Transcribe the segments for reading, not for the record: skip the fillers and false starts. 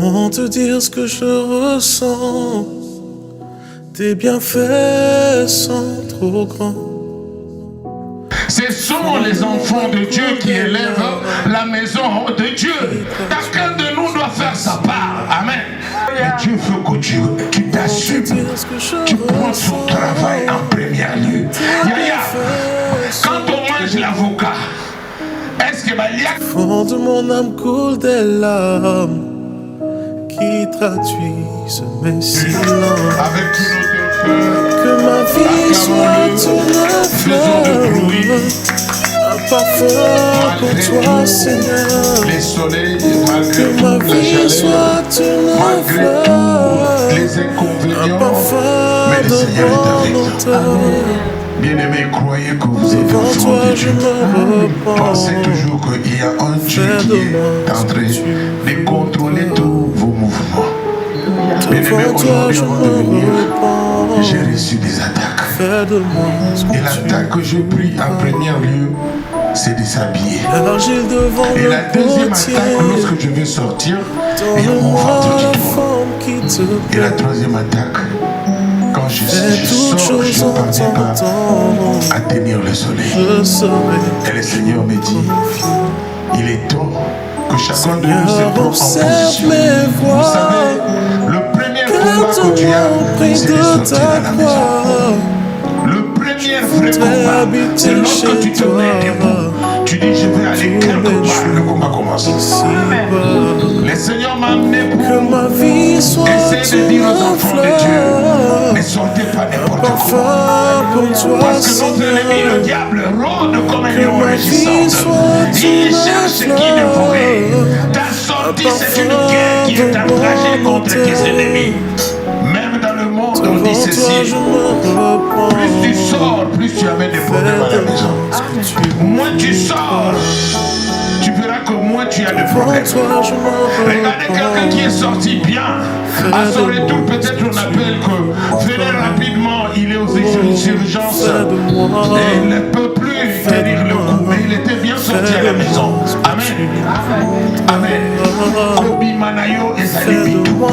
Comment te dire ce que je ressens? Tes bienfaits sont trop grands. Ce sont les enfants de Dieu qui élèvent la maison de Dieu. Chacun de nous doit faire sa part. Amen. Et Dieu veut que tu t'assumes. Tu prends son travail en premier lieu. Yaya, quand on mange l'avocat, est-ce que Au fond de mon âme coule des larmes qui traduisent mes silences. Avec tout notre cœur, que ma vie soit une fleur, un parfum pour toi, Seigneur. Les soleils, Que ma vie soit une fleur, les inconvénients, un parfum mais le Seigneur est avec nous. Bien-aimés, croyez que vous êtes Devant enfants toi, de je Dieu. me repens. Pensez toujours qu'il y a un Dieu qui est en train de contrôler tous vos mouvements. Bien-aimés, aujourd'hui, avant de venir, j'ai reçu des attaques. Et l'attaque que je prie en premier lieu, c'est de s'habiller. Et la deuxième attaque, lorsque je vais sortir, il y a mon ventre qui tourne. Et la troisième attaque, quand je sors, je ne parviens pas à tenir le soleil. Et le Seigneur me dit, il est temps que chacun de nous se prenne en position. Vous savez, le premier combat que tu as, c'est de sortir à la maison. Le premier vrai combat, c'est lorsque tu te mets debout. Tu dis, je vais aller quelque part, le combat commence. Le Seigneur m'a amené pour essayer de dire aux enfants de Dieu, ne sortez pas n'importe quoi. Parce que notre ennemi, le diable, rôde comme un lion rugissant. Il cherche qui dévorer. Ta sortie, c'est une guerre qui est engagée contre tes ennemis. Même dans le monde, on dit ceci. Plus tu sors, plus tu amènes des problèmes à la maison. Moins tu sors, tu verras que moins tu as de problèmes. Regardez quelqu'un qui est sorti bien. À son retour, peut-être on appelle que venez rapidement, il est aux urgences. Et il ne peut plus tenir le coup. Mais il était bien sorti à la maison. Amen. Amen. Kobi Manayo et Zalibitou.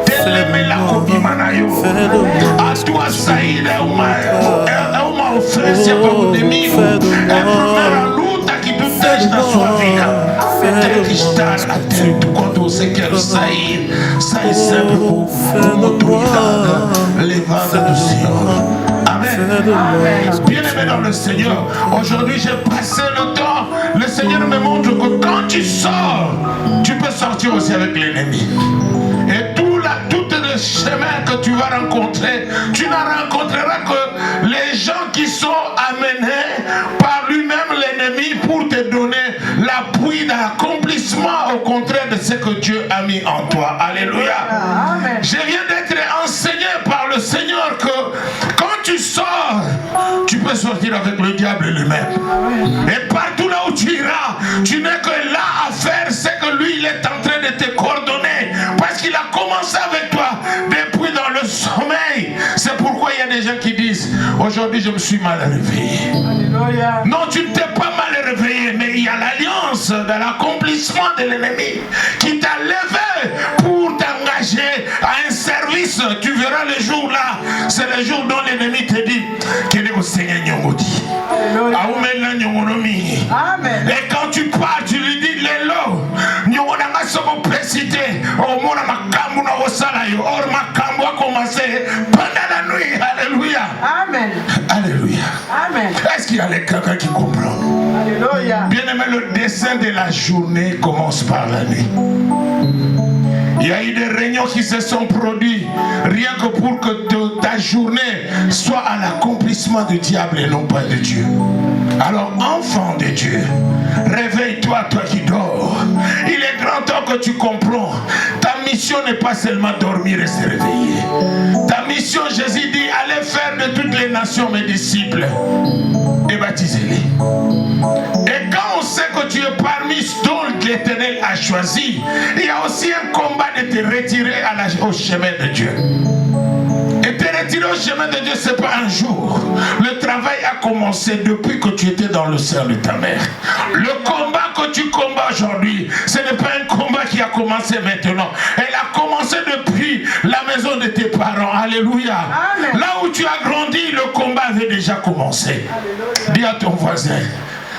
Telemela Kobi Manayo. À toi, Saïd, Auma ofrece para o inimigo. É a primeira luta que tu tens na sua vida. Tem que estar atento quando você quer sair. Sai sempre com autoridade levada do Senhor. Amen. Bien-aimé dans le Seigneur, aujourd'hui j'ai passé le temps. Le Seigneur me montre que quand tu sors, tu peux sortir aussi avec l'ennemi. Et tous les chemins que tu vas rencontrer, tu n'en rencontreras que les gens qui sont amenés par lui-même l'ennemi pour te donner l'appui dans l'accomplissement au contraire de ce que Dieu a mis en toi. Alléluia. Amen. Je viens d'être enseigné par le Seigneur que quand tu sors, tu peux sortir avec le diable lui-même. Et partout là où tu iras, tu n'es que là à faire ce que lui il est en train de te coordonner. Parce qu'il a commencé avec toi depuis dans le sommeil. C'est pourquoi il y a des gens qui disent aujourd'hui je me suis mal réveillé. Alléluia. Non, tu ne t'es pas mal réveillé, mais il y a l'alliance dans l'accomplissement de l'ennemi qui t'a levé pour t'engager à un service. Tu verras le jour là, c'est le jour dont l'ennemi te dit qu'il est au Seigneur Nyongodi. Amen. Et quand tu pars, tu lui dis Lelo, Nyongonanga soko précité, au monde makambu na osala yo, or makambu a commencé pendant la nuit. Alléluia. Amen. Alléluia. Amen. Est-ce qu'il y a quelqu'un qui comprend? Alléluia. Bien-aimé, le dessin de la journée commence par la nuit. Il y a eu des réunions qui se sont produites rien que pour que ta journée soit à l'accomplissement du diable et non pas de Dieu. Alors, enfant de Dieu, réveille-toi, toi qui dors. Il est grand temps que tu comprends. Ta mission n'est pas seulement dormir et se réveiller. Ta mission, Jésus dit, allez faire de toutes les nations mes disciples et baptisez-les. Et quand on sait que tu es parmi ceux dont l'Éternel a choisi, il y a aussi un combat de te retirer au chemin de Dieu. Et te retirer au chemin de Dieu, ce n'est pas un jour. Le travail a commencé depuis que tu étais dans le sein de ta mère. Le combat que tu combats aujourd'hui, ce n'est pas un combat qui a commencé maintenant. Elle a commencé depuis la maison de tes parents. Alléluia. Amen. Là où tu as grandi, le combat avait déjà commencé. Alléluia. Dis à ton voisin,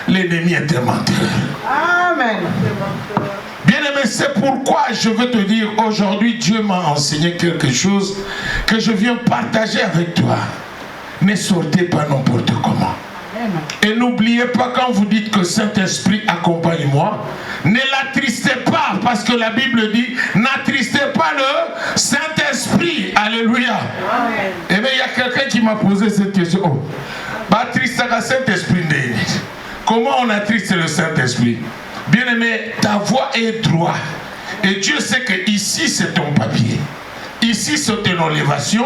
l'ennemi est un menteur. Amen. Bien-aimé, c'est pourquoi je veux te dire aujourd'hui, Dieu m'a enseigné quelque chose que je viens partager avec toi. Ne sortez pas n'importe comment. Et n'oubliez pas, quand vous dites que Saint-Esprit accompagne-moi, ne l'attristez pas, parce que la Bible dit, n'attristez pas le Saint-Esprit. Alléluia. Et bien, il y a quelqu'un qui m'a posé cette question. Oh, bah, attrister le Saint-Esprit. Comment on attriste le Saint-Esprit? Bien-aimé, ta voix est droite. Et Dieu sait que ici, c'est ton papier. Ici, c'est ton élévation.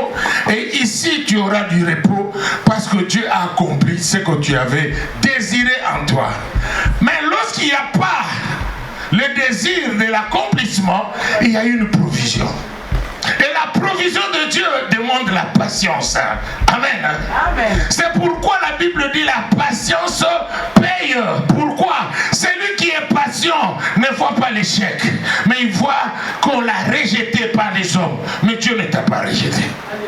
Et ici, tu auras du repos parce que Dieu a accompli ce que tu avais désiré en toi. Mais lorsqu'il n'y a pas le désir de l'accomplissement, il y a une provision. Et la provision de Dieu demande la patience. Amen. Amen. C'est pourquoi la Bible dit la patience paye. Pourquoi? Celui qui est patient ne voit pas l'échec, mais il voit qu'on l'a rejeté par les hommes. Mais Dieu ne t'a pas rejeté.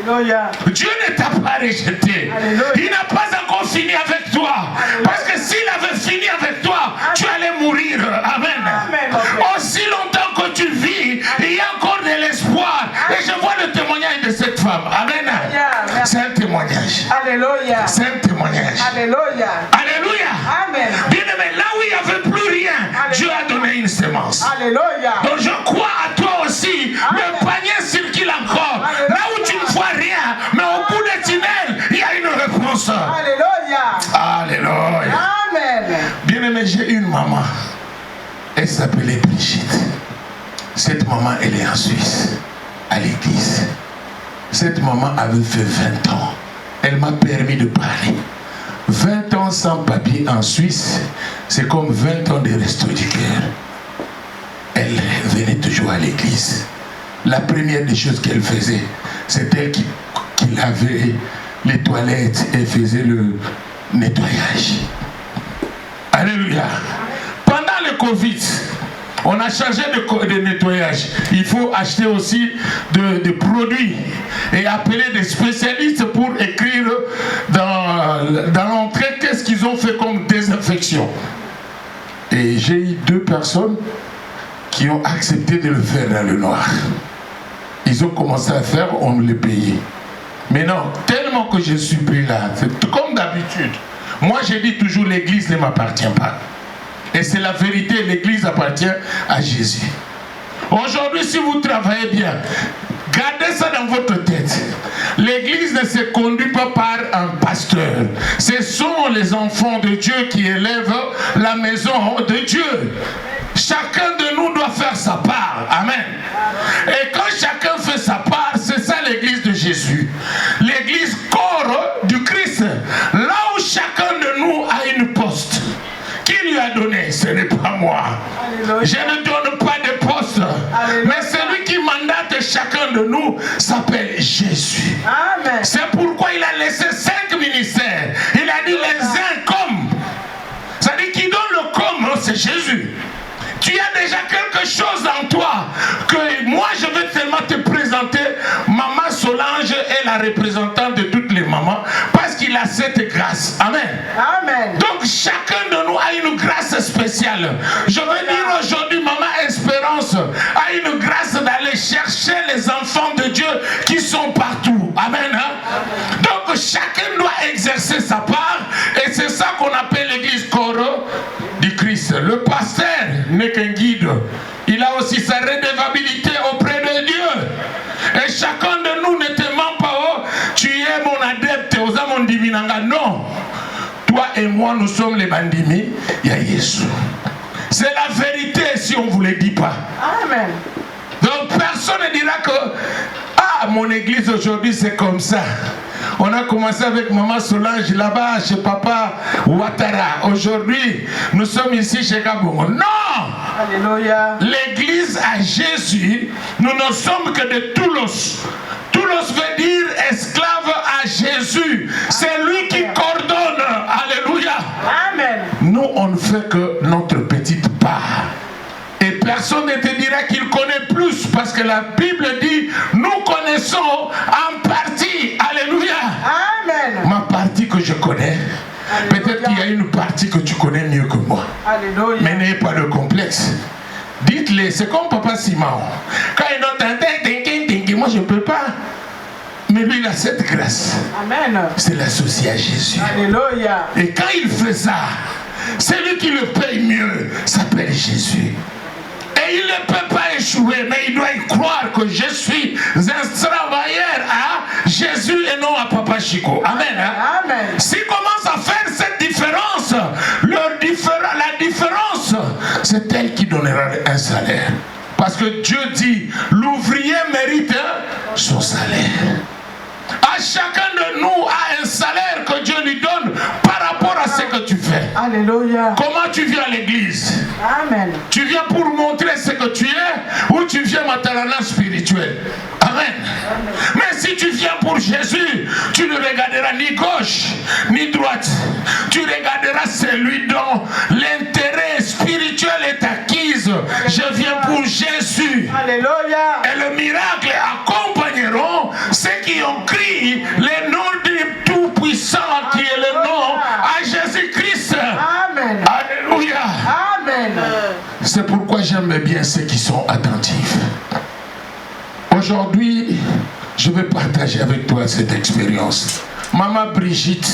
Alléluia. Dieu ne t'a pas rejeté. Alléluia. Il n'a pas encore fini avec toi. Alléluia. Parce que s'il avait fini avec toi, tu allais mourir. Amen. Amen. Aussi longtemps que tu vis, il y a encore de l'espoir. Et je vois le témoignage de cette femme. Amen. Alléluia. C'est un témoignage. Alléluia. C'est un témoignage. Alléluia. Alléluia. Amen. Bien aimé, là où il n'y avait plus rien, Alléluia. Dieu a donné une sémence. Alléluia. Donc je crois à toi aussi. Amen. Le panier circule encore. Alléluia. Là où tu ne vois rien, mais au bout du tunnel, il y a une réponse. Alléluia. Alléluia. Amen. Bien aimé, j'ai une maman. Elle s'appelait Brigitte. Cette maman, elle est en Suisse, à l'église. Cette maman avait fait 20 ans. Elle m'a permis de parler. 20 ans sans papier en Suisse, c'est comme 20 ans de resto du cœur. Elle venait toujours à l'église. La première des choses qu'elle faisait, c'est elle qui lavait les toilettes et faisait le nettoyage. Alléluia. Pendant le Covid, on a changé de nettoyage. Il faut acheter aussi des produits et appeler des spécialistes pour écrire dans l'entrée qu'est-ce qu'ils ont fait comme désinfection. Et j'ai eu 2 personnes qui ont accepté de le faire dans le noir. Ils ont commencé à faire, on les payait. Mais non, tellement que je suis pris là, c'est comme d'habitude. Moi, je dis toujours, l'église ne m'appartient pas. Et c'est la vérité, l'église appartient à Jésus. Aujourd'hui, si vous travaillez bien, gardez ça dans votre tête. L'église ne se conduit pas par un pasteur. Ce sont les enfants de Dieu qui élèvent la maison de Dieu. Chacun de nous doit faire sa part. Amen. Et quand chacun fait sa part, c'est ça l'église de Jésus. L'église corps du Christ. Là où chacun de nous a une poste. Qui lui a donné? Ce n'est pas moi. Alléluia. Je ne donne pas de poste. Alléluia. Mais celui qui mandate chacun de nous s'appelle Jésus. Amen. C'est pourquoi il a laissé 5 ministères. Il a dit les uns comme. C'est-à-dire qui donne le comme, c'est Jésus. Tu as déjà quelque chose en toi que moi je vais seulement te présenter. Maman Solange est la représentante de toutes les mamans parce qu'il a cette grâce. Amen. Amen. Donc chacun de nous a une grâce spéciale. Je veux dire aujourd'hui, Maman Espérance a une grâce d'aller chercher les enfants de Dieu qui sont partout. Amen. Hein? Donc chacun doit exercer sa part et c'est ça qu'on appelle l'église corps du Christ. Le pasteur n'est qu'un guide. Il a aussi sa redevabilité auprès de Dieu. Et chacun de nous ne te ment pas, oh, tu es mon adepte, aux mon divinanga. Non. Toi et moi, nous sommes les bandimi. Il y a Jésus. C'est la vérité si on ne vous le dit pas. Amen. Donc personne ne dira que ah, mon église aujourd'hui c'est comme ça. On a commencé avec Maman Solange là-bas chez Papa Ouattara. Aujourd'hui, nous sommes ici chez Kabongo. Non! Alléluia. L'église à Jésus, nous ne sommes que de Toulouse. Toulouse veut dire esclave à Jésus. C'est lui qui coordonne. Alléluia. Amen. Nous, on ne fait que notre petite part. Et personne personne ne te dira qu'il connaît plus, parce que la Bible dit, nous connaissons en partie. Alléluia. Amen. Ma partie que je connais, peut-être qu'il y a une partie que tu connais mieux que moi. Alléluia. Mais n'ayez pas de complexe. Dites-les, c'est comme Papa Simon. Quand il entend, moi je ne peux pas. Mais lui, il a cette grâce. Amen. C'est l'associé à Jésus. Alléluia. Et quand il fait ça, celui qui le paye mieux s'appelle Jésus. Et il ne peut pas échouer, mais il doit y croire que je suis un travailleur à Jésus et non à Papa Chico. Amen. Hein? Amen. S'il commence à faire cette différence, la différence, c'est elle qui donnera un salaire. Parce que Dieu dit, l'ouvrier mérite son salaire. À chacun de nous a un salaire que Dieu lui donne par rapport à ce que tu fais. Alléluia. Comment tu viens à l'église? Amen. Tu viens pour montrer ce que tu es ou tu viens matériellement spirituel? Amen. Mais si tu viens pour Jésus, tu ne regarderas ni gauche ni droite. Tu regarderas celui dont l'intérêt spirituel est acquise. Je viens pour Jésus. Alléluia. Et le miracle accompagneront ceux qui ont crié le nom du Tout-Puissant qui est le nom à Jésus-Christ. Amen. Alléluia. Amen. C'est pourquoi j'aime bien ceux qui sont attentifs. Aujourd'hui, je vais partager avec toi cette expérience. Maman Brigitte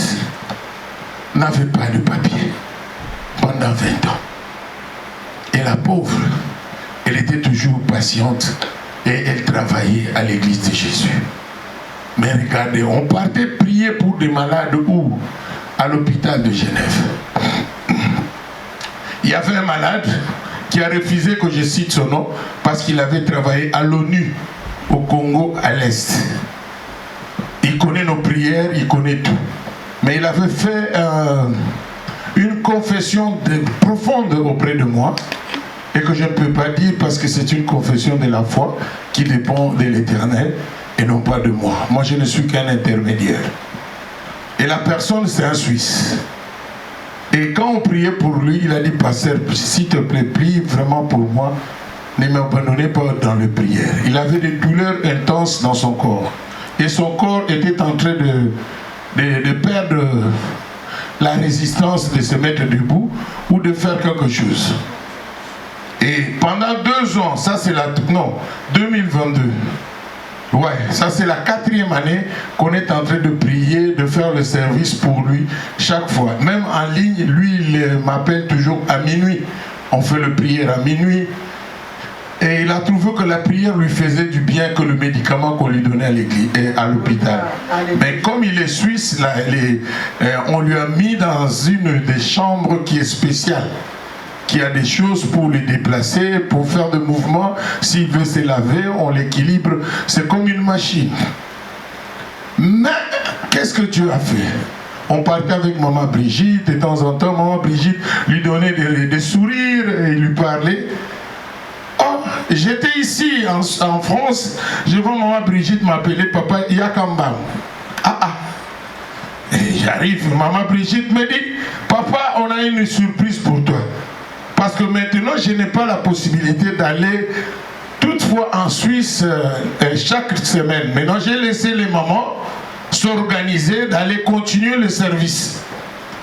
n'avait pas de papier pendant 20 ans. Et la pauvre, elle était toujours patiente et elle travaillait à l'église de Jésus. Mais regardez, on partait prier pour des malades où? À l'hôpital de Genève. Il y avait un malade qui a refusé que je cite son nom parce qu'il avait travaillé à l'ONU au Congo à l'Est. Il connaît nos prières, il connaît tout. Mais il avait fait une confession profonde auprès de moi et que je ne peux pas dire parce que c'est une confession de la foi qui dépend de l'Éternel et non pas de moi. Moi, je ne suis qu'un intermédiaire. Et la personne, c'est un Suisse. Et quand on priait pour lui, il a dit, pasteur, s'il te plaît, prie vraiment pour moi. Ne m'abandonnez pas dans les prières. Il avait des douleurs intenses dans son corps. Et son corps était en train de perdre la résistance de se mettre debout ou de faire quelque chose. Et pendant 2 ans, ça c'est 2022. Ouais, ça c'est la 4e année qu'on est en train de prier, de faire le service pour lui chaque fois. Même en ligne, lui, il m'appelle toujours à minuit. On fait le prière à minuit. Et il a trouvé que la prière lui faisait du bien que le médicament qu'on lui donnait à l'église et à l'hôpital. Mais comme il est suisse, là, on lui a mis dans une des chambres qui est spéciale, qui a des choses pour les déplacer, pour faire des mouvements. S'il veut se laver, on l'équilibre. C'est comme une machine. Mais qu'est-ce que Dieu a fait? On partait avec maman Brigitte, de temps en temps, maman Brigitte lui donnait des sourires et lui parlait. Oh, j'étais ici en France, je vois maman Brigitte m'appeler papa Yakamba. Et j'arrive, maman Brigitte me dit, papa, on a une surprise pour toi. Parce que maintenant, je n'ai pas la possibilité d'aller toutefois en Suisse chaque semaine. Maintenant, j'ai laissé les mamans s'organiser, d'aller continuer le service.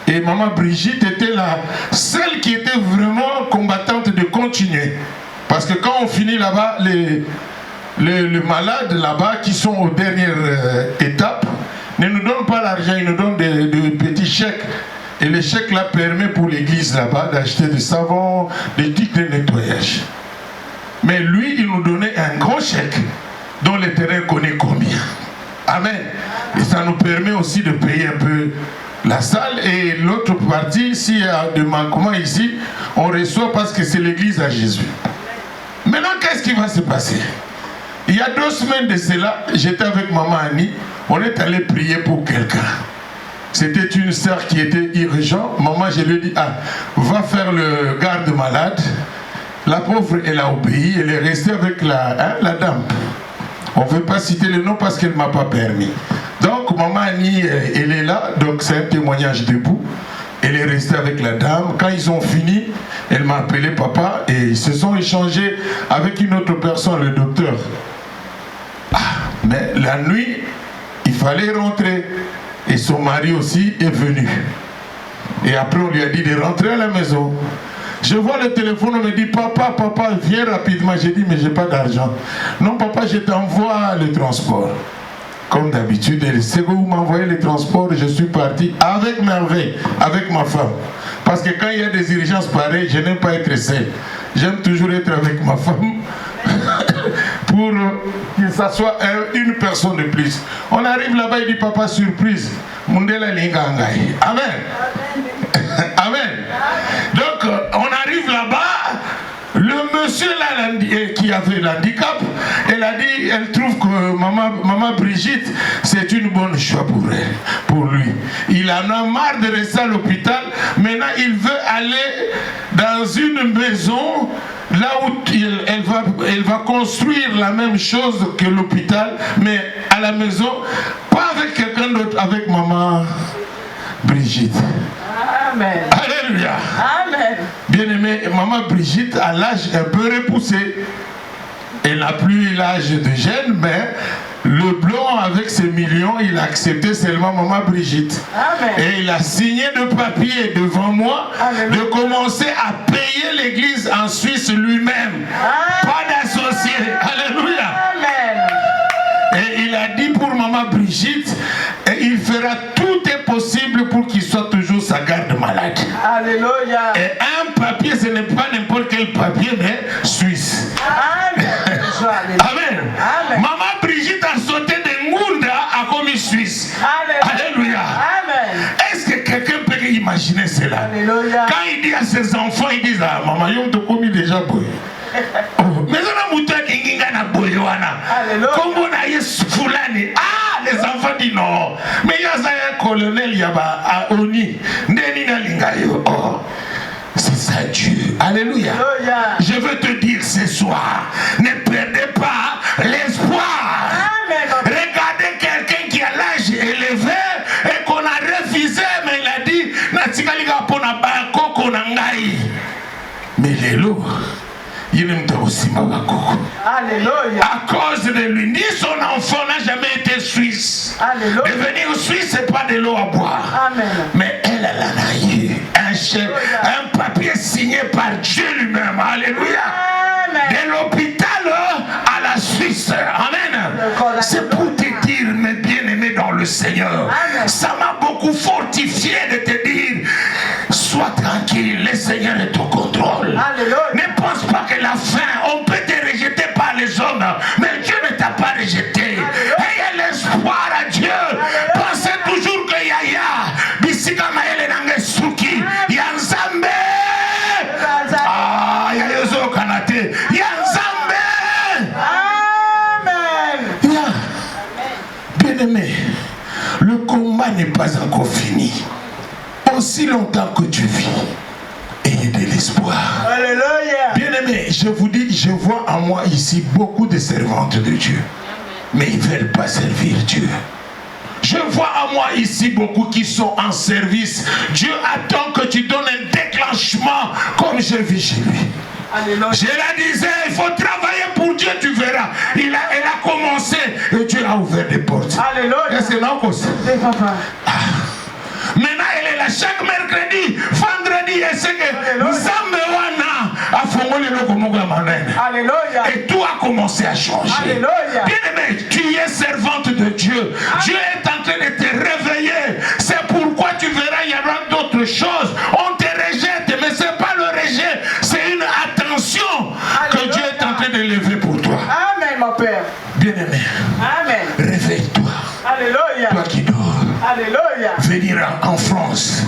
Et maman Brigitte était la seule qui était vraiment combattante de continuer. Parce que quand on finit là-bas, les malades là-bas qui sont aux dernières étapes ne nous donnent pas l'argent, ils nous donnent des petits chèques. Et le chèque là permet pour l'église là-bas d'acheter du savon, des trucs de nettoyage. Mais lui, il nous donnait un gros chèque dont le terrain connaît combien. Amen. Et ça nous permet aussi de payer un peu la salle. Et l'autre partie, s'il y a des manquements ici, on reçoit parce que c'est l'église à Jésus. Maintenant, qu'est-ce qui va se passer? Il y a 2 semaines de cela, j'étais avec maman Annie, on est allé prier pour quelqu'un. C'était une sœur qui était urgente. Maman, je lui ai dit, va faire le garde malade. La pauvre, elle a obéi, elle est restée avec la dame. On ne veut pas citer le nom parce qu'elle ne m'a pas permis. Donc, maman Annie, elle est là, donc c'est un témoignage debout. Elle est restée avec la dame. Quand ils ont fini, Elle m'a appelé papa et ils se sont échangés avec une autre personne, le docteur. Mais la nuit, il fallait rentrer. Et son mari aussi est venu. Et après, on lui a dit de rentrer à la maison. Je vois le téléphone, on me dit, papa, viens rapidement. J'ai dit, mais j'ai pas d'argent. Non, papa, je t'envoie le transport. Comme d'habitude, c'est que vous m'envoyez le transport, je suis parti avec merveille, avec ma femme. Parce que quand il y a des urgences pareilles, je n'aime pas être seul. J'aime toujours être avec ma femme. Pour que ça soit une personne de plus. On arrive là-bas, il dit papa, surprise. Mundela Lingangai. Amen. Amen. Donc, on arrive là-bas. Le monsieur là qui avait l'handicap, elle trouve que maman Brigitte, c'est une bonne choix pour elle, pour lui. Il en a marre de rester à l'hôpital. Maintenant, il veut aller dans une maison là où elle va construire la même chose que l'hôpital, mais à la maison, pas avec quelqu'un d'autre, avec maman Brigitte. Amen. Alléluia. Amen. Bien-aimé, maman Brigitte a l'âge un peu repoussé. Elle n'a plus l'âge de jeune, mais le blanc avec ses millions, il a accepté seulement maman Brigitte. Amen. Et il a signé de papier devant moi. Amen. De commencer à payer l'église en Suisse lui-même. Pas d'associé. Alléluia. Amen. Et il a dit pour maman Brigitte, et il fera tout est possible pour qu'il soit toujours sa garde malade. Alléluia. Et un papier, ce n'est pas n'importe quel papier, mais suisse. Amen. Amen. Amen. Maman Brigitte a sauté de Ngunda à commis suisse. Alléluia. Amen. Est-ce que quelqu'un peut imaginer cela? Alléluia. Quand il dit à ses enfants, ils disent, ah, maman, ils ont commis déjà boy. Mais on a mouton qui na boyoana. Comme on a fulani. Ah, les enfants disent non. Mais il y a un colonel yaba à Oni. Nenina lingayo. Oh. C'est ça Dieu. Alléluia. Je veux te dire ce soir, ne perdez pas l'espoir. Regardez quelqu'un qui a l'âge élevé et qu'on a refusé, mais il a dit, mais les lots. Alléluia. À cause de lui, ni son enfant n'a jamais été suisse. Alléluia. Devenir suisse, ce n'est pas de l'eau à boire. Amen. Mais elle a eu un chef, un papier signé par Dieu lui-même. Alléluia. Amen. De l'hôpital à la Suisse. Amen. C'est pour te dire, mes bien-aimés dans le Seigneur, amen. Ça m'a beaucoup fortifié de te dire, sois tranquille, le Seigneur est au contrôle. Alléluia. Ne pense pas que la fin, on peut te rejeter par les hommes, mais Dieu ne t'a pas rejeté. Ayez l'espoir à Dieu. Alléluia. Pensez toujours que Yaya, Bisika Maele Nangesuki, Yanzambe, ah, Yayozo Kanate, Yanzambe. Amen. Bien-aimé, le combat n'est pas encore fini. Aussi longtemps que tu vis, ayez de l'espoir. Alléluia. Bien-aimé, je vous dis, je vois en moi ici beaucoup de servantes de Dieu, mais ils ne veulent pas servir Dieu. Je vois en moi ici beaucoup qui sont en service. Dieu attend que tu donnes un déclenchement comme j'ai vu chez lui. Alléluia. Je la disais, il faut travailler pour Dieu, tu verras. Elle a commencé et Dieu a ouvert des portes. Alléluia. Et c'est là qu'on sait. Maintenant, elle est là chaque mercredi, vendredi, et c'est que Zambewana a formé le locomotive. Alléluia. Et tout a commencé à changer. Alléluia. Bien-aimé, tu es servante de Dieu. Dieu est en train de te réveiller. C'est pourquoi tu verras, il y aura d'autres choses. On te rejette, mais ce n'est pas le rejet, c'est une attention. Alléluia. Que Dieu est en train de lever pour toi. Amen, mon Père. Bien-aimé, amen. Réveille-toi. Alléluia. Toi qui dors. Alléluia. Venir en France,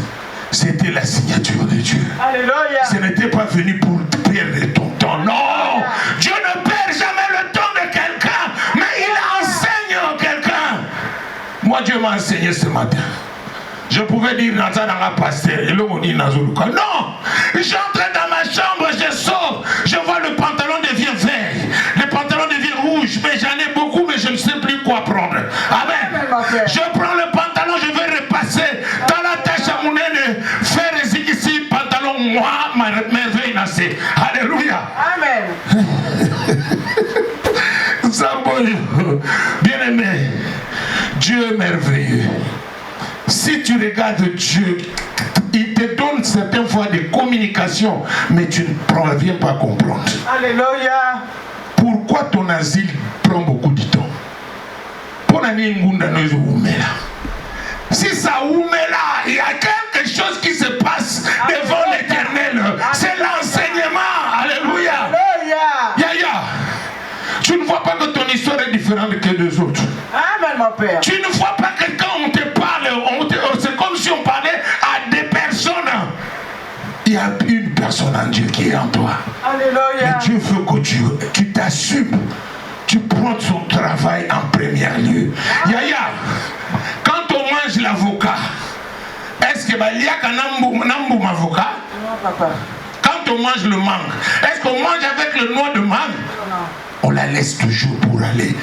c'était la signature de Dieu. Alléluia. Ce n'était pas venu pour perdre ton temps. Non. Alléluia. Dieu ne perd jamais le temps de quelqu'un, mais il enseigne quelqu'un. Moi, Dieu m'a enseigné ce matin. Je pouvais dire dans un pasteur, non, j'entre dans ma chambre, je sors, je vois le pantalon devient vert, le pantalon devient rouge, mais j'en ai beaucoup, mais je ne sais plus quoi prendre. Amen. Je prends le pantalon, je vais repasser dans la tâche à mon aîné, faire ici, pantalon, moi, merveille. danser. Alléluia. Amen. Zamboyo, bien-aimé, Dieu est merveilleux. Si tu regardes Dieu, il te donne certaines fois des communications, mais tu ne parviens pas à comprendre. Alléluia. Pourquoi ton asile prend beaucoup de temps? Si ça oumela, il y a quelque chose qui se passe devant l'Éternel. C'est l'enseignement. Alléluia. Yaya, tu ne vois pas que ton histoire est différente que des autres. Amen, mon Père. Tu ne vois pas que quand on te parle, c'est comme si on parlait à des personnes. Il y a une personne en Dieu qui est en toi. Alléluia. Mais Dieu veut que tu t'assumes. Tu prends son travail en premier lieu. Yaya, quand on mange l'avocat, est-ce que il y a un avocat? Non, papa. Quand on mange le mangue, est-ce qu'on mange avec le noix de mangue? Non. On la laisse toujours pour aller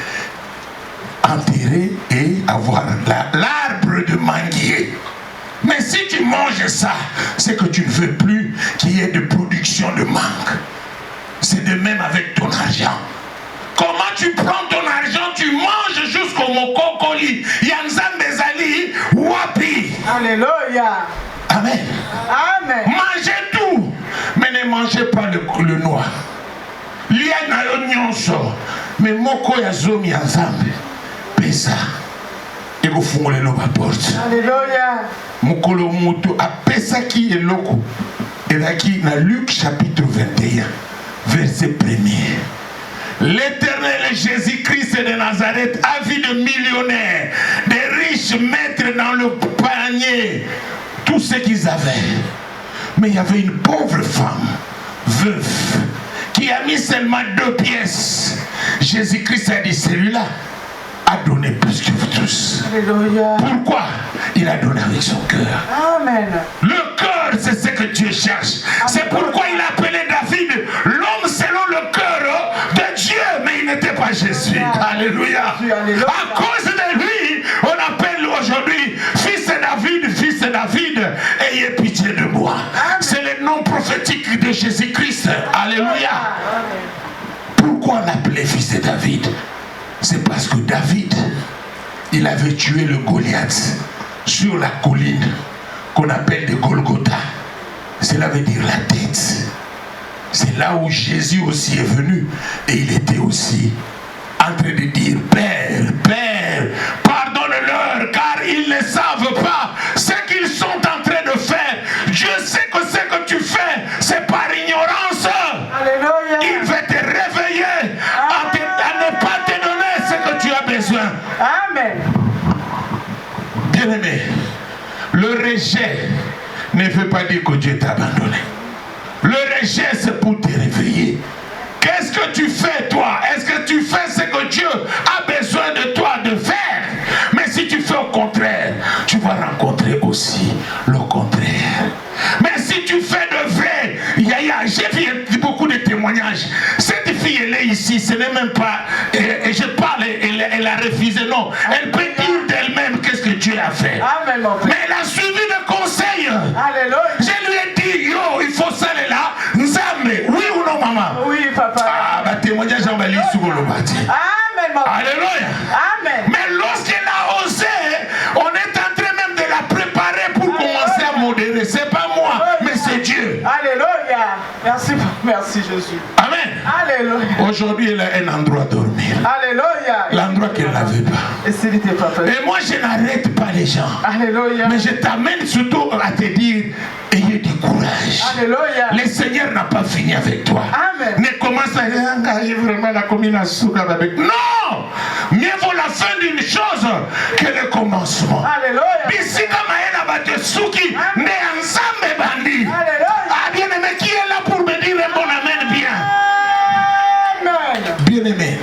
enterrer et avoir l'arbre de manguier. Mais si tu manges ça, c'est que tu ne veux plus qu'il y ait de production de mangue. C'est de même avec ton argent. Comment tu prends ton argent, tu manges jusqu'au mokokoli. Yanzan bezali wapi. Alléluia. Amen. Amen. Mangez tout, mais ne mangez pas le noir. Lia na yo nyonso, mais moko ya zomi ya nzambe. Pesa. Eko fungolelo ba porte. Alléluia. Mokolo mutu apesa ki eloko. Elaki na Luc chapitre 21, verset 1er. L'Éternel Jésus-Christ de Nazareth a vu de millionnaires, des riches mettre dans le panier tout ce qu'ils avaient. Mais il y avait une pauvre femme, veuve, qui a mis seulement 2 pièces. Jésus-Christ a dit, celui-là a donné plus que vous tous. Alléluia. Pourquoi? Il a donné avec son cœur. Amen. Le cœur, c'est ce que Dieu cherche. C'est pourquoi il a appelé David l'homme selon le cœur de Dieu, mais il n'était pas Jésus. Alléluia. Alléluia. À cause de lui, on appelle aujourd'hui fils de David, ayez pitié de moi. C'est le nom prophétique de Jésus-Christ. Alléluia. Pourquoi on l'appelait fils de David? C'est parce que David, il avait tué le Goliath sur la colline qu'on appelle de Golgotha. Cela veut dire la tête. C'est là où Jésus aussi est venu et il était aussi en train de dire, Père, Père, pardonne-leur car ils ne savent pas ce qu'ils sont en train de faire. Dieu sait que ce que tu fais, c'est par ignorance. Alléluia. Il va te réveiller à ne pas te donner ce que tu as besoin. Amen. Bien-aimé, le rejet ne veut pas dire que Dieu t'a abandonné. Le rejet, c'est pour te réveiller. Qu'est-ce que tu fais, toi? Est-ce que tu fais ce que Dieu a besoin de toi de faire? Mais si tu fais au contraire, tu vas rencontrer aussi le contraire. Mais si tu fais de vrai, j'ai vu beaucoup de témoignages. Cette fille, elle est ici, ce n'est même pas, et je parle, elle a refusé, non. Elle peut dire d'elle-même qu'est-ce que Dieu a fait. Amen, mon Père. Mais elle a suivi le conseil. Alléluia. Je lui ai dit, yo, il faut s'aller là. Nzambe, oui ou non, maman? Oui, papa. Ah, bah témoignage en bali sur le bâti. Amen, mon Père. Alléluia. Amen. Mais lorsqu'elle a osé, on est en train même de la préparer pour commencer à modérer. C'est pas moi, mais c'est Dieu. Alléluia. Merci Jésus. Amen. Alléluia. Aujourd'hui, elle a un endroit à dormir. Alléluia. L'endroit qu'elle n'avait pas. Et s'il était papa. Et moi, je n'arrête pas les gens. Alléluia. Mais je t'amène surtout à te dire, ayez du courage. Alléluia. Le Seigneur n'a pas fini avec toi. Amen. Ne commence à dire vraiment la commune à Souga avec. Non! Mieux vaut la fin d'une chose que le commencement. Alléluia. Bisika maena bate suki ne ensemble bandi. Alléluia. Ah bien aimé, qui est là pour me dire un bon amen bien? Amen. Bien aimé,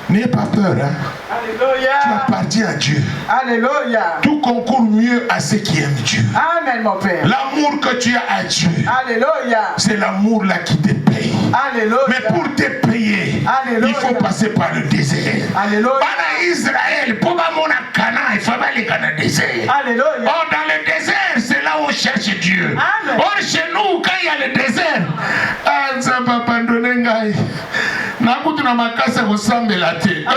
n'aie pas peur, hein? Tu Alléluia. appartiens à Dieu. Alléluia. Tout concourt mieux à ceux qui aiment Dieu. Amen, mon Père. L'amour que tu as à Dieu, Alléluia. c'est l'amour là qui te paye. Alléluia. Mais pour te payer, Alléluia. il faut passer par le désert. Alléluia. Bana Israël, pour mon Cana, il faut aller dans le désert. Alléluia. Or, dans le désert, c'est là où on cherche Dieu. Amen. Or chez nous, quand il y a le désert, ah, ça va abandonner ngai. Nakutu na makasa ressemble la terre.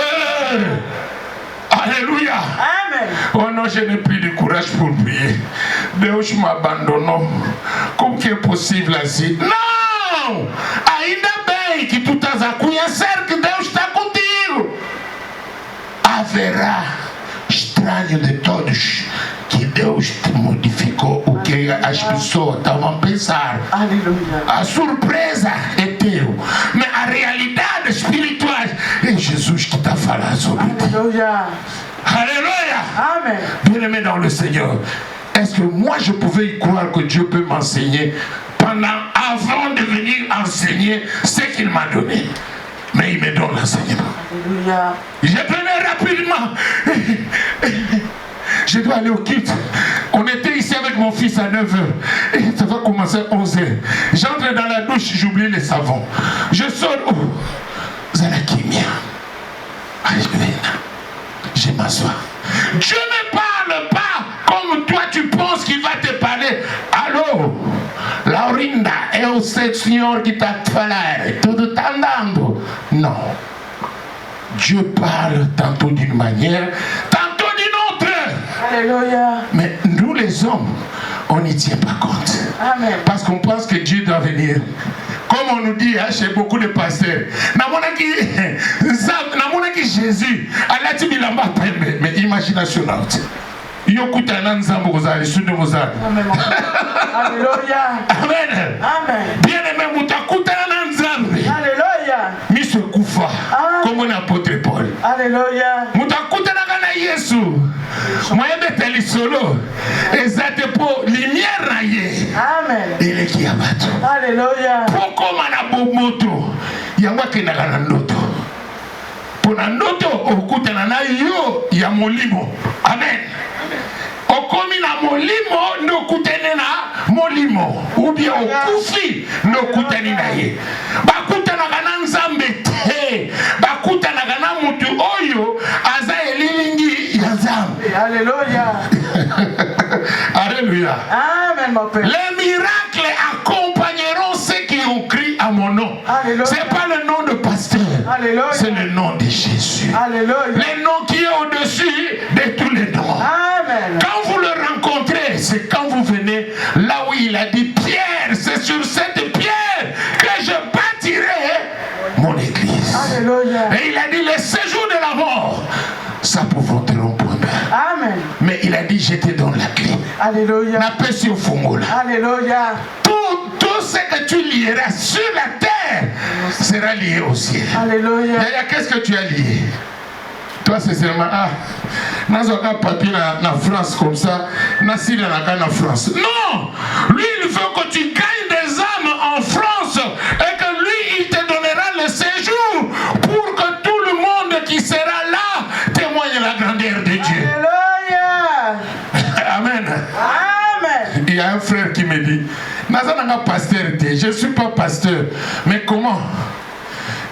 Alléluia. Amen. Oh non, je n'ai plus de courage pour prier. Deus m'abandonne. Comme que é possible assim? Não! Ainda bem que tu estás a conhecer que Deus está contigo. Haverá estranho de todos que Deus te modificou o que as pessoas estavam a pensar. Alléluia. A surpresa é teu, mas a realidade espiritual é Jesus que está falando sobre ti. Alléluia. Alléluia. Amen. Bien-aimé dans le Seigneur, est-ce que moi je pouvais y croire que Dieu peut m'enseigner avant de venir enseigner ce qu'il m'a donné? Mais il me donne l'enseignement. Alléluia. Je venais rapidement. Je dois aller au culte. On était ici avec mon fils à 9h. Et ça va commencer à 11h. J'entre dans la douche, j'oublie les savons. Je sors. Oh, Zalakimia. Je m'assois. Dieu ne parle pas comme toi tu penses qu'il va te parler. Allô, Laurinda, è o Signore che ti fa parlare. Tutto sta andando. Non. Dieu parle tantôt d'une manière, tantôt d'une autre. Alléluia. Mais nous les hommes, on n'y tient pas compte. Amen. Parce qu'on pense que Dieu doit venir. Comme on nous dit hein, chez beaucoup de pasteurs, Jésus, mais imagination out. Yokuta nanzambo kozali sude kozali. Alléluia. Amen. Amen. Bien aimé mutakuta nanzambe. Alléluia. Mise kufa comme un apôtre Paul. Alléluia. Mutakuta na Yesu. Moyebe teli solo. Ezate po lumière na ye. Amen. Ele ki abato. Alléluia. Poko mana bomoto. Yangwa kenaka na ndoto. Pona ndoto okutana na yo ya molimo. Amen. Okomi na molimo ndo kutene na molimo. Ou bien okufi ndo kutani na ye. Bakutana kana nzambe te. Bakutana kana mutu oyo aza elilingi ya nzambe. Alléluia. Alléluia. Amen, mon Père. Les miracles accompagneront ceux qui ont crié à mon nom. C'est pas le nom de pasteur. Alléluia. C'est le nom de Jésus. Alléluia. Le nom qui est au-dessus de tous les noms. Amen. Quand vous le rencontrez, c'est quand vous venez là où il a dit Pierre, c'est sur cette pierre que je bâtirai mon église. Alléluia. Et il a dit le séjour de la mort, ça pouvons te rompre. Amen. Mais il a dit je te donne la clé. Alléluia. N'appelle au Fongola. Alléluia. Tout ce que tu lieras sur la terre sera lié au ciel. Alléluia. Yaya, qu'est-ce que tu as lié? Toi, c'est seulement, dans un papier en France comme ça, en France. Non! Lui, il veut que tu gagnes des âmes en France et que lui, il te donnera le séjour pour que tout le monde qui sera là témoigne la grandeur de Dieu. Alléluia. Amen. Amen. Il y a un frère qui me dit, pasteur, je ne suis pas pasteur, mais comment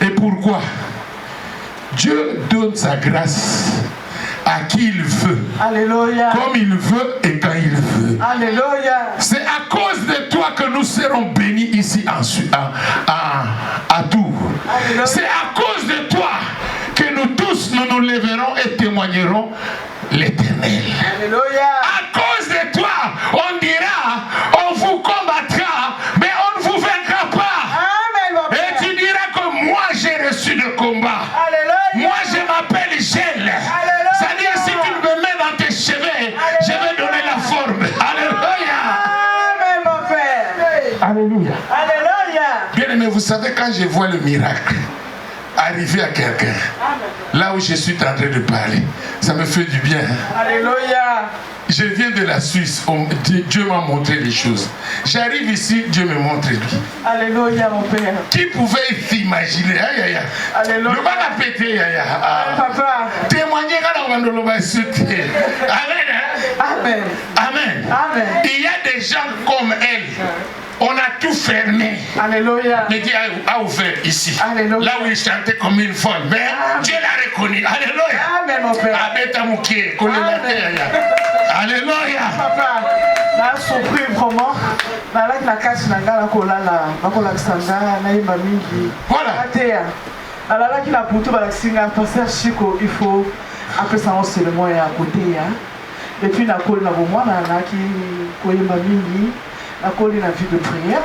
et pourquoi? Dieu donne sa grâce à qui il veut. Alléluia. Comme il veut et quand il veut. Alléluia. C'est à cause de toi que nous serons bénis ici à Tours. C'est à cause de toi que nous tous nous lèverons et témoignerons l'Éternel. Alléluia. À cause de toi, on dira, on vous combattra, mais on ne vous vaincra pas. Amen, mon Père. Et tu diras que moi j'ai reçu le combat. Alléluia. Moi je m'appelle Gel. C'est-à-dire si tu me mets dans tes cheveux, je vais donner la forme. Alléluia. Amen, mon Père. Alléluia. Alléluia. Bien aimé, vous savez quand je vois le miracle arriver à quelqu'un, là où je suis en train de parler, ça me fait du bien. Alléluia. Je viens de la Suisse, Dieu m'a montré les choses. J'arrive ici, Dieu me montre lui. Alléluia, mon Père. Qui pouvait s'imaginer? Alléluia. Le bas a pété. Papa. Témoigner quand on va se Amen. Amen. Amen. Amen. Il y a des gens comme elle. On a tout fermé. Alléluia. Mais Dieu a ouvert ici. Alléluia. Là où il chantait comme une folle. Mais Dieu l'a reconnu. Alléluia. Amen, mon Père. Abeta Mouké, Alléluia. Papa. Na surpris vraiment. Na la na kati na ngala kolala, bakola kisanga na yimba mingi. Voilà. Atea. Na la ki na putu ba singa passer Chico, il faut après ça on se le moyen à côté ya. Et puis na koli na bomwa na ki koyimba mingi, na koli na vie de prière.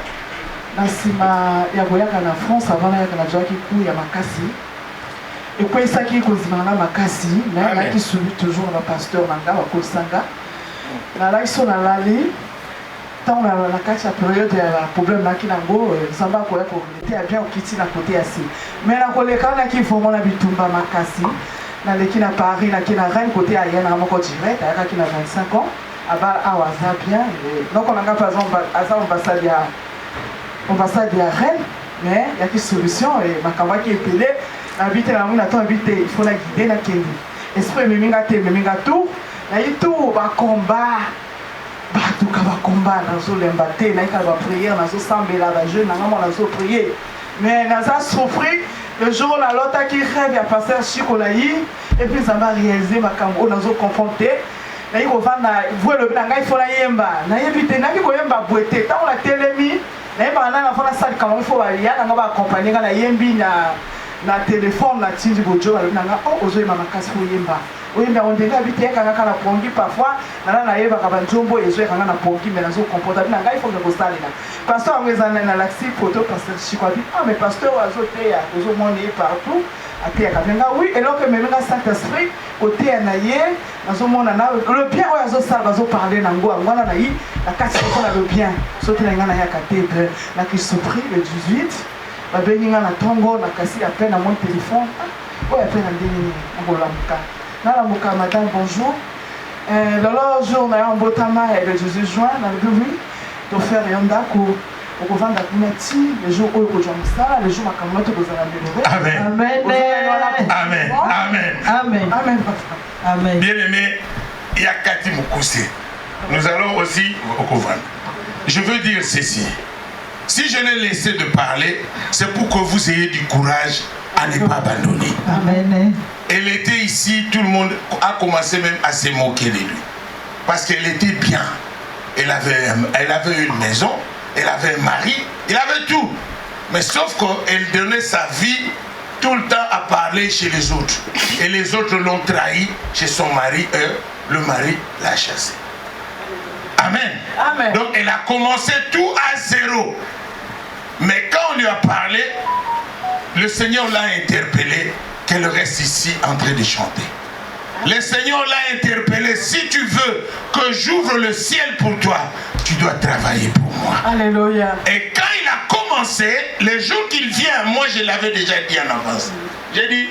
Na sima ya boyaka na France avant ya na jaki ku ya makasi. Et puis ça qui kozima na makasi, na la ki subi toujours na pasteur nanga wa kosanga. Na la iso na lali tant la kati ya période ya problème na kinango samba ko ya ko était bien okiti na côté asi mais na koleka na ki fomo na bitumba makasi na leki na Paris na kina Rennes côté ya yana moko direct aka kina 25 ans aba awaza bien donc on a par exemple asa ambassade ya Rennes mais il y a qui solution et makamba qui est pelé na bité na muna to bité il faut la guider na kendi esprit meminga te meminga tout na yitu ba combat batuka ba combat nazo lemba te na ka ba prière nazo sambela ba jeune na ngamo nazo prier mais naza souffrir le jour la lota qui rêve ya passer Chico la yi et puis ça va réaliser makambo nazo confronter na yiko vanda voit le na ngai fola yemba na yebite na ki ko yemba boete ta on la telemi na yemba na fola sali kama faut ba ya na ba accompagner na yembi na téléphone na tindi bojo ba na nga oh ozo mama kasi fo yemba oui, mais on dirait habiter quand on a pongi parfois, on a eu un jumbo et je on a pongi, mais on comporte bien. Il faut que vous soyez là. Pasteur, on est en l'axi photo parce que je suis quoi dit ah mais pasteur, on a sauté à tout le monde partout. À terre, oui, et donc même dans Saint-Esprit, côté anaïe, dans le monde le bien on a ça va parler dans quoi, on a eu la casse on a le bien. Sauter dans la cathédrale, la qui surpris le 18, la béninga na tongo, la casser à peine à mon téléphone. Ouais, à peine à déni, on va l'amka. Nala Mouka, madame, bonjour. Le jour, on a un beau tama et le 18 juin, dans le oui, de faire un dako, au vent d'Akumati, le jour où il y a le jour où vous allez Amen. Amen. Amen. Amen. Amen. Amen. Bien aimé, il y a Kati Moukoussé. Nous allons aussi au Kovan. Je veux dire ceci. Si je l'ai laissé de parler, c'est pour que vous ayez du courage à ne pas abandonner. Amen. Elle était ici, tout le monde a commencé même à se moquer de lui. Parce qu'elle était bien. Elle avait une maison, elle avait un mari, elle avait tout. Mais sauf qu'elle donnait sa vie tout le temps à parler chez les autres. Et les autres l'ont trahi chez son mari, le mari l'a chassé. Amen. Amen. Donc elle a commencé tout à zéro. Mais quand on lui a parlé, le Seigneur l'a interpellé qu'elle reste ici en train de chanter. Le Seigneur l'a interpellé, si tu veux que j'ouvre le ciel pour toi, tu dois travailler pour moi. Alléluia. Et quand il a commencé, le jour qu'il vient, moi je l'avais déjà dit en avance. J'ai dit,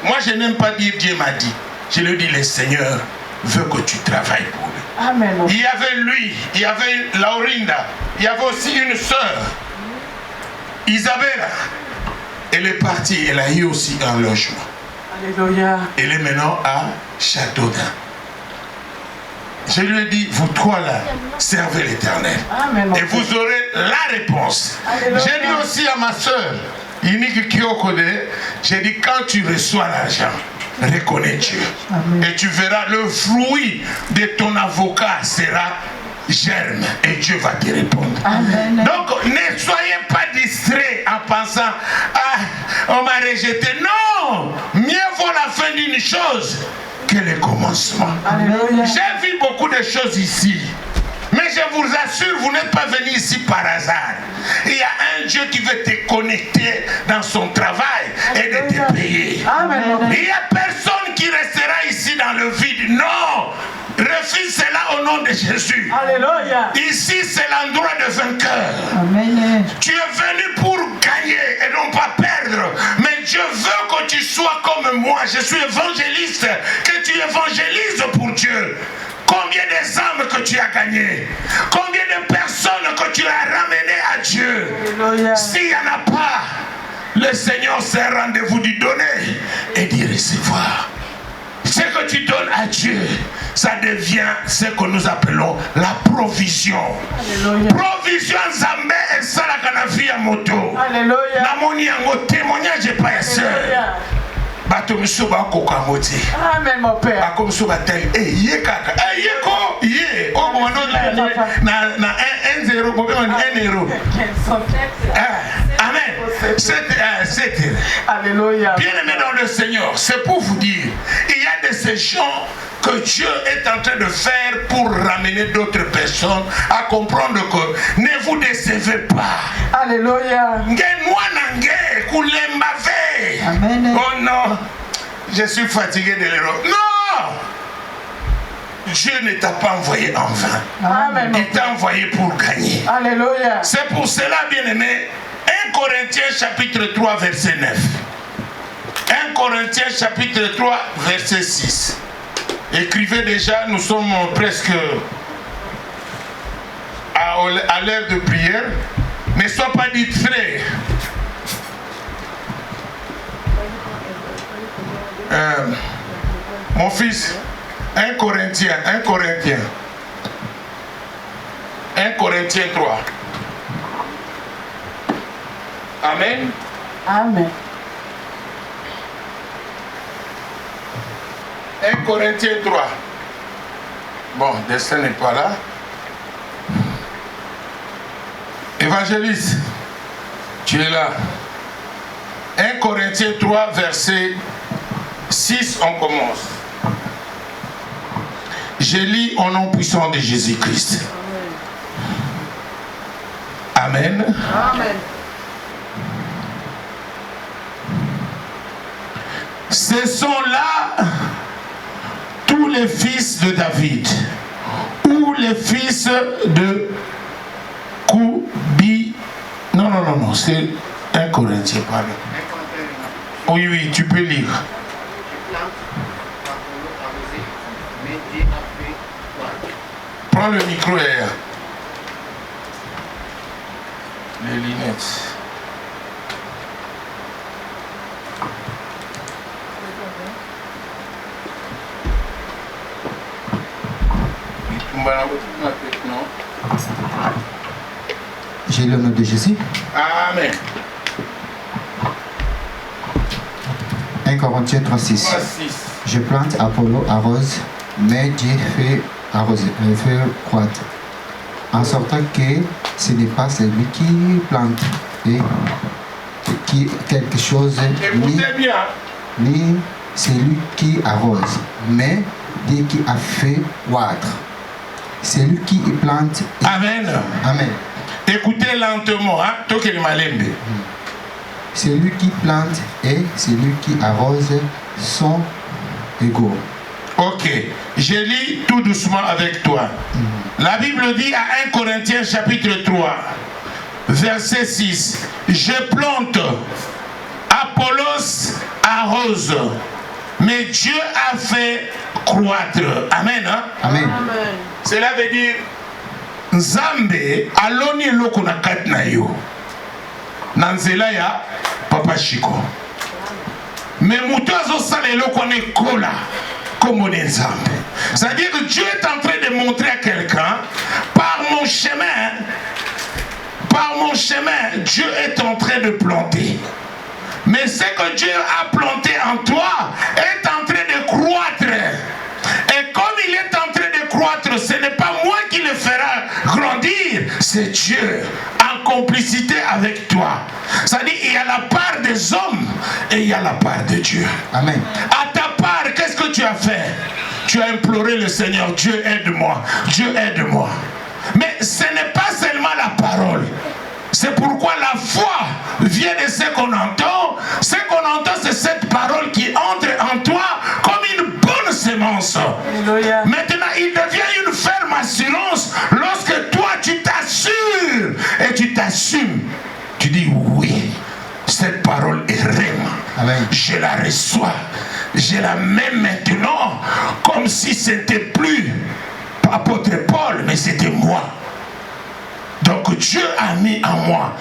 moi je n'aime pas dire Dieu m'a dit. Je lui dis, le Seigneur veut que tu travailles pour lui. Amen. Il y avait lui, il y avait Laurinda, il y avait aussi une sœur, Isabella. Elle est partie, elle a eu aussi un logement. Alléluia. Elle est maintenant à Châteaudun. Je lui ai dit, vous trois là, servez l'Éternel. Et vous aurez la réponse. J'ai dit aussi à ma soeur, Iniki Kyokode, j'ai dit, quand tu reçois l'argent, reconnais Dieu. Amen. Et tu verras le fruit de ton avocat sera germe et Dieu va te répondre. Amen. Donc ne soyez pas distraits en pensant ah on m'a rejeté. Non, mieux vaut la fin d'une chose que le commencement. J'ai vu beaucoup de choses ici. Mais je vous assure, vous n'êtes pas venu ici par hasard. Il y a un Dieu qui veut te connecter dans son travail et de te payer. Amen. Il n'y a personne qui restera ici dans le vide. Non. Refuse cela au nom de Jésus. Alléluia. Ici, c'est l'endroit de vainqueur. Amen. Tu es venu pour gagner et non pas perdre. Mais Dieu veut que tu sois comme moi. Je suis évangéliste. Que tu évangélises pour Dieu. Combien des âmes que tu as gagnées? Combien de personnes que tu as ramenées à Dieu? S'il n'y en a pas, le Seigneur s'est rendez-vous d'y donner et d'y recevoir. Ce que tu donnes à Dieu, ça devient ce que nous appelons la provision. Alléluia. Provision Zambé et Salakanafi à moto. Alléluia. Namoni yango témoignage pas ya sœur. Ba bato miso bakoka moti. Amen, mon Père. Bako miso batali. Ye kaka. Ye ko. Ye. Oh, mon nom na 1-0. Mon père m'a dit 1 euro. Amen. C'est Alléluia. Bien-aimé dans le Seigneur, c'est pour vous dire, il y a de ces gens que Dieu est en train de faire pour ramener d'autres personnes à comprendre que ne vous décevez pas. Alléluia. Amen. Oh non, je suis fatigué de l'erreur. Non! Dieu ne t'a pas envoyé en vain. Amen. Il t'a envoyé pour gagner. Alléluia. C'est pour cela, bien-aimé, 1 Corinthiens chapitre 3, verset 9. 1 Corinthiens chapitre 3, verset 6. Écrivez déjà, nous sommes presque à l'heure de prière. Ne sois pas distrait. Mon fils, 1 Corinthiens 3. Amen. Amen. 1 Corinthiens 3. Bon, destin n'est pas là. Évangéliste, tu es là. 1 Corinthiens 3, verset 6, on commence. Je lis au nom puissant de Jésus-Christ. Amen. Amen. Ce sont là tous les fils de David ou les fils de Koubi. Non, c'est 1 Corinthiens, pardon. Oui, tu peux lire. Prends le micro et les lunettes. J'ai le nom de Jésus. Amen. 1 Corinthiens 3:6. Je plante, Apollo arrose, mais Dieu fait arroser, fait croître. En sortant que ce n'est pas celui qui plante et qui quelque chose, ni celui qui arrose, mais Dieu qui a fait croître. Celui qui plante. Amen. Amen. Écoutez lentement, hein? Celui qui plante et celui qui arrose sont égaux. Ok, je lis tout doucement avec toi. La Bible dit à 1 Corinthiens chapitre 3, verset 6, je plante, Apollos arrose, mais Dieu a fait croître. Amen. Hein? Amen. Cela veut dire Nzambe aloni eloko na kati na yo na nzela ya Papa Chico. Mais mutu azosala eloko na ekola comme Nzambe. C'est-à-dire que Dieu est en train de montrer à quelqu'un par mon chemin, Dieu est en train de planter. Mais ce que Dieu a planté en toi est en train de croître. Et comme il est en train de croître, ce n'est pas moi qui le fera grandir, c'est Dieu en complicité avec toi. C'est-à-dire il y a la part des hommes et il y a la part de Dieu. Amen. À ta part, qu'est-ce que tu as fait? Tu as imploré le Seigneur, Dieu aide-moi, Dieu aide-moi. Mais ce n'est pas seulement la parole. C'est pourquoi la foi vient de ce qu'on entend. Ce qu'on entend, c'est cette parole qui entre en toi comme une bonne sémence. Alléluia. Maintenant, il devient une ferme assurance lorsque toi, tu t'assures et tu t'assumes. Tu dis oui, cette parole est réelle. Amen. Je la reçois. Je la mets maintenant comme si c'était plus apôtre Paul, mais c'était moi. Donc Dieu a mis en moi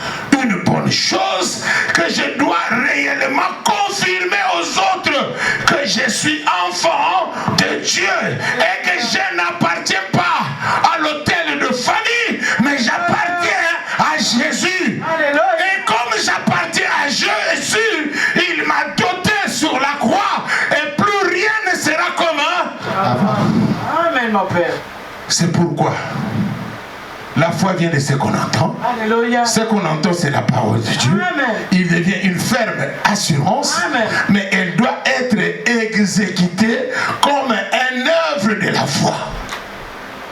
une bonne chose que je dois réellement confirmer aux autres que je suis enfant de Dieu et que je n'appartiens pas à l'autel de famille, mais j'appartiens à Jésus. Alléluia. Et comme j'appartiens à Jésus, il m'a doté sur la croix mon Père. C'est pourquoi la foi vient de ce qu'on entend. Alléluia. Ce qu'on entend, c'est la parole de Dieu. Amen. Il devient une ferme assurance, Amen. mais elle doit être exécutée comme une œuvre de la foi.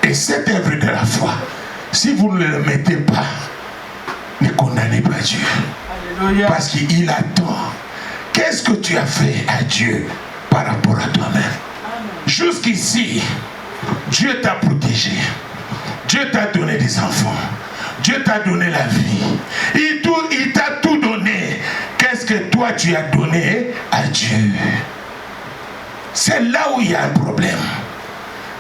Et cette œuvre de la foi, si vous ne le mettez pas, ne condamnez pas Dieu. Alléluia. Parce qu'il attend. Qu'est-ce que tu as fait à Dieu par rapport à toi-même? Jusqu'ici, Dieu t'a protégé. Dieu t'a donné des enfants. Dieu t'a donné la vie. Il t'a tout donné. Qu'est-ce que toi tu as donné à Dieu? C'est là où il y a un problème.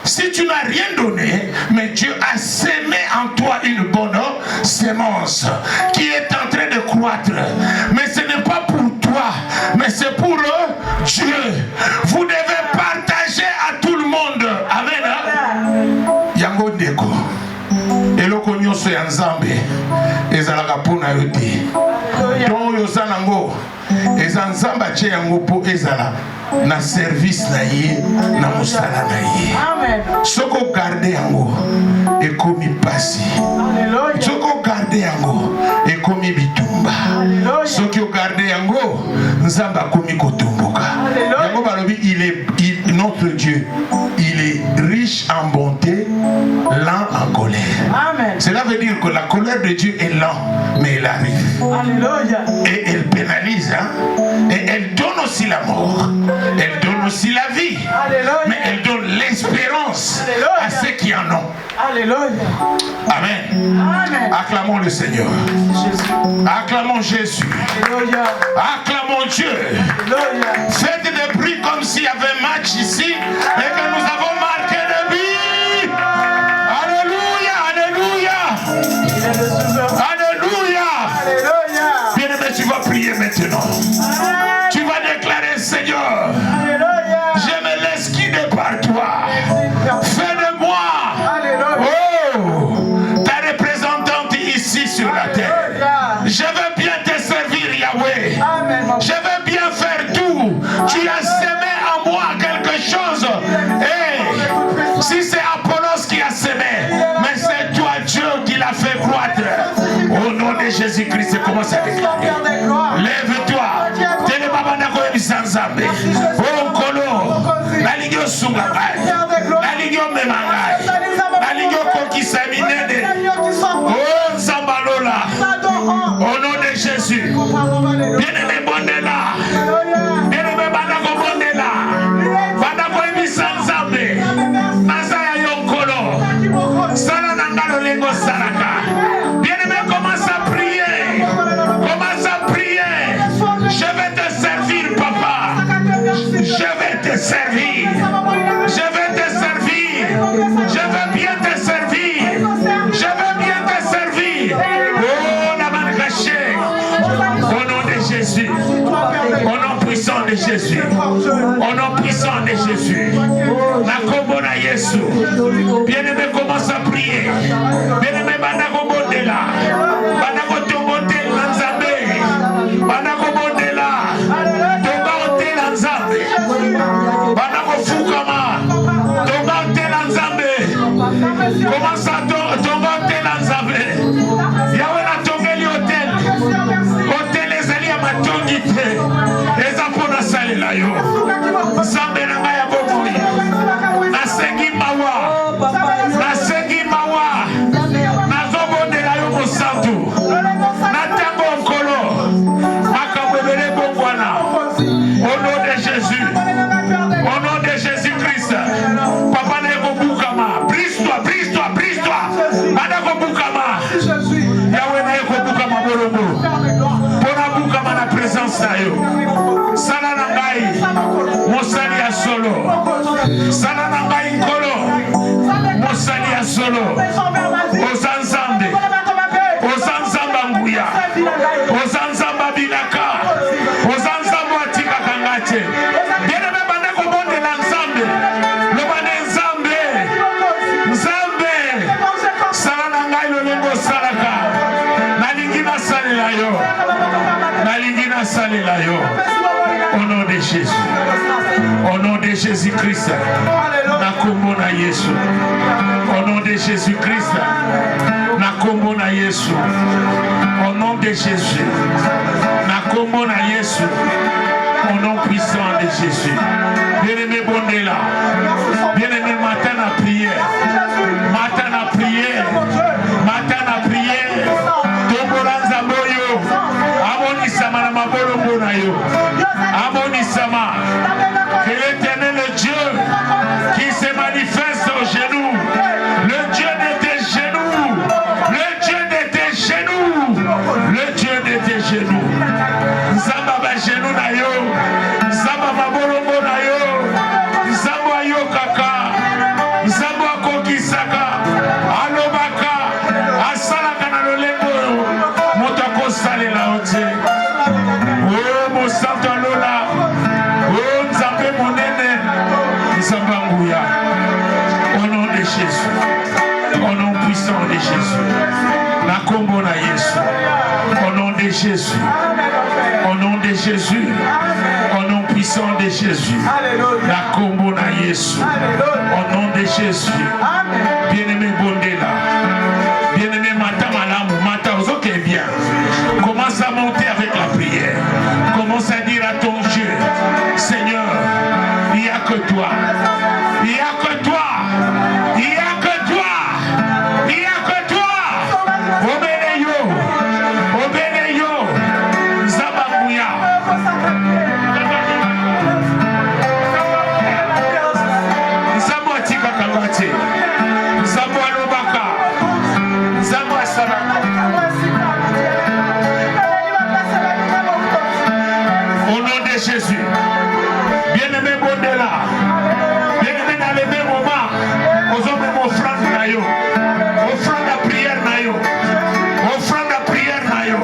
Si tu n'as rien donné, mais Dieu a sémé en toi une bonne sémence qui est en train de croître. Mais ce n'est pas pour toi, mais c'est pour Dieu. Vous devez partager à tout le monde. Amen. Yango Ndeko. Eloko nyonso ya Nzambe ezalaka mpona yo te. Donc yoza nango eza Nzambe atie yango mpo ezala na service na ye na mosala na ye. Soko garde yango ekomi pasi. Soko garde yango ekomi bitumba. Soki o garde yango Nzambe akomi kotomboka. Yango balobi notre Dieu, il est riche en bonté, lent en colère. Amen. Cela veut dire que la colère de Dieu est lente, mais elle arrive. Alléluia. Et elle pénalise, hein? Et elle donne aussi la mort. Elle donne aussi la vie. Alléluia. Mais elle donne l'espérance à ceux qui en ont. Alléluia. Amen. Amen. Acclamons le Seigneur. Jésus. Acclamons Jésus. Alléluia. Acclamons Dieu. Alléluia. Faites des bruits comme s'il y avait un match ici et que nous avons marqué le but. Alléluia. Alléluia. Alléluia. Alléluia. Bien-aimé, tu vas prier maintenant. Tu vas déclarer, Seigneur, je me laisse guider par toi. Fais de moi, oh, ta représentante ici sur la terre. Je veux bien te servir, Yahweh. Je veux bien faire tout. Tu as semé en moi quelque chose. Et si c'est Apollos qui a semé, mais c'est toi, Dieu, qui l'a fait croître. Au nom de Jésus-Christ, commence à déclarer. Lève-toi. Oh Kolo, la ligue Sungabai, la ligue Memangai, la ligue Kokisaminede, oh Zambalola, au nom de Jésus, bien-aimé Bondela, bien-aimé Banako Bondela, Banako Emisanzambe, Masaya Yonkolo, Salanangalo Lengo Saraka, bien-aimé, commence à prier, commence à prier. Je vais te servir, papa. Je vais te servir. Je vais te servir. Je veux bien te servir. Je veux bien te servir. Oh, la main cachée. Au nom de Jésus. Au nom puissant de Jésus. Au nom puissant de Jésus. La combo na Yesu. Bien-aimé, commence à prier. Bien-aimé, banako bondela. Banako tombotela nzambe. Banako bondela. Tonga otela nzambe. Banako fukama. Tonga otela nzambe. Commence à tonga otela nzambe. Yahweh na tongeli hotel. Hotel ezali ya matongi te. Eza pona salela yo. Nzambe na ngai ya bomoi. Nasengi mawa. Nasengi mawa. Nazobondela yo mosantu. Natango nkolo. Makabwebele bongwana. Au nom de Jésus. Au nom de Jésus-Christ. Papa na yeko bukama. Brise-toi, brise-toi, brise-toi. Madako bukama. Yahweh na yeko bukama bolobo. Pona bukama na présence na yo. Sala na ngai. Mosali ya solo. Sala na ngai nkolo. Mosali ya solo. Ozanzambe. Ozanzamba nguya. Ozanzamba bilaka. Ozanzamba atika kangache. Bien-aimé bandeko bondela nzambe. Lobane nzambe. Nzambe. Sala na ngai lolengo salaka. Nalingi na salela yo. Nalingi na salela yo. Au nom de Jésus. Au nom de Jésus-Christ. Nakombo na Yesu. Au nom de Jésus-Christ. Nakombo na Yesu. Au nom de Jésus. Nakombo na Yesu. Au nom puissant de Jésus. Bien-aimé Bondela. Bien-aimé, matin à prière. Matin à prière. Matin à prière. Tomboranza boyo. Amonisama na mabolongo na yo. Amonisama. Que l'Éternel, le Dieu qui se manifeste aux genoux. Le Dieu de tes genoux. Le Dieu de tes genoux. Le Dieu de tes genoux. Zamba ba genou na yo. Zamba mabolongo na yo. Zamba yo kaka. Zamba kokisaka. Alobaka. Asalaka na lolengo. Motako salela ote. Oh mon santo alola. Oh Nzambe monene. Nzamba nguya. Au nom de Jésus. Au nom puissant de Jésus. Na kombo na Yesu. Au nom de Jésus. Au nom de Jésus. Au nom puissant de Jésus. La combo na Yesu. Au nom de Jésus. Bien-aimé Bondela. Bien-aimé Mata Malamu. Mata Ozoke est bien. Commence à monter avec la prière. Commence à dire à ton Dieu, Seigneur, il n'y a que toi. Il n'y a que toi. Il n'y a que toi. Il n'y a que toi. Obeneyo. Obeneyo. Zabamouya. Zabo atika kabate. Zabo alobaka. Zabo asabaka. Au nom de Jésus. Bien-aimé Bondela. Bien-aimé dans les mêmes moments. Aux hommes offrande na yo. Offrande à prière na yo. Offrande à prière na yo.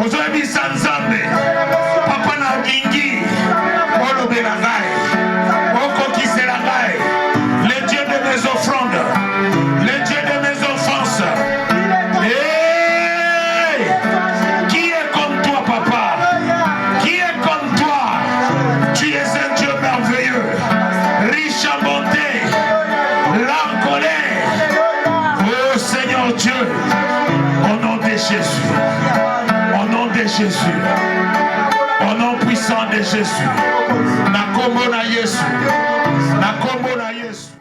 Aux hommes sans zambe. Papa na gingi. Olobe na gai. Oko kise na gai. Le Dieu de mes offrandes. Le Dieu de mes offenses. Hey! Qui est comme toi, papa? Qui est comme toi? Tu es un Dieu merveilleux, riche en bonté, lent en colère. Oh Seigneur Dieu, au nom de Jésus, au nom de Jésus, au nom puissant de Jésus, na kombo na Yesu, na kombo na Yesu.